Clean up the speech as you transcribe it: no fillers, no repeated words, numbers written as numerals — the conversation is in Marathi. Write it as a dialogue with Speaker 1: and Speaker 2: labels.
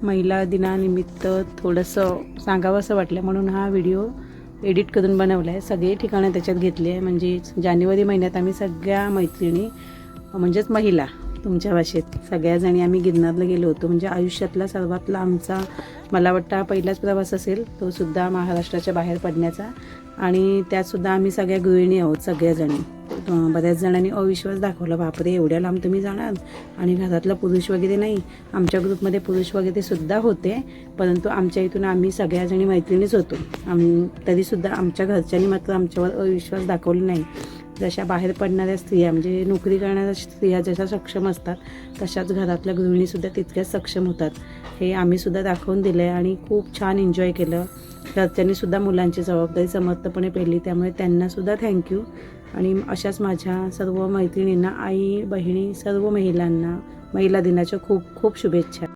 Speaker 1: महिला दिनानिमित्त थोडंसं सांगावं असं वाटलं म्हणून हा व्हिडिओ एडिट करून बनवला आहे. सगळे ठिकाणं त्याच्यात घेतली आहे. म्हणजे जानेवारी महिन्यात आम्ही सगळ्या मैत्रिणी म्हणजेच महिला तुमच्या भाषेत सगळ्याजणी आम्ही गिरनारला गेलो होतो. म्हणजे आयुष्यातला सर्वात लांबचा मला वाटतं हा पहिलाच प्रवास असेल, तो सुद्धा महाराष्ट्राच्या बाहेर पडण्याचा. आणि त्यातसुद्धा आम्ही सगळ्या गृहिणी आहोत सगळ्याजणी. बऱ्याच जणांनी अविश्वास दाखवला, बापरे एवढ्या लांब तुम्ही जाणार आणि घरातला पुरुष वगैरे नाही. आमच्या ग्रुपमध्ये पुरुष वगैरे सुद्धा होते, परंतु आमच्या इथून आम्ही सगळ्याजणी मैत्रिणीच होतो. तरीसुद्धा आमच्या घरच्यांनी मात्र आमच्यावर अविश्वास दाखवला नाही. जशा बाहेर पडणाऱ्या स्त्रिया म्हणजे नोकरी करणाऱ्या स्त्रिया जशा सक्षम असतात, तशाच घरातल्या गृहिणीसुद्धा तितक्याच सक्षम होतात, हे आम्हीसुद्धा दाखवून दिलं आहे. आणि खूप छान एन्जॉय केलं. घरच्यांनीसुद्धा मुलांची जबाबदारी समर्थपणे पेलली, त्यामुळे त्यांनासुद्धा थँक्यू. आणि अशाच माझ्या सर्व मैत्रिणींना, आई बहिणी सर्व महिलांना महिला दिनाच्या खूप खूप शुभेच्छा.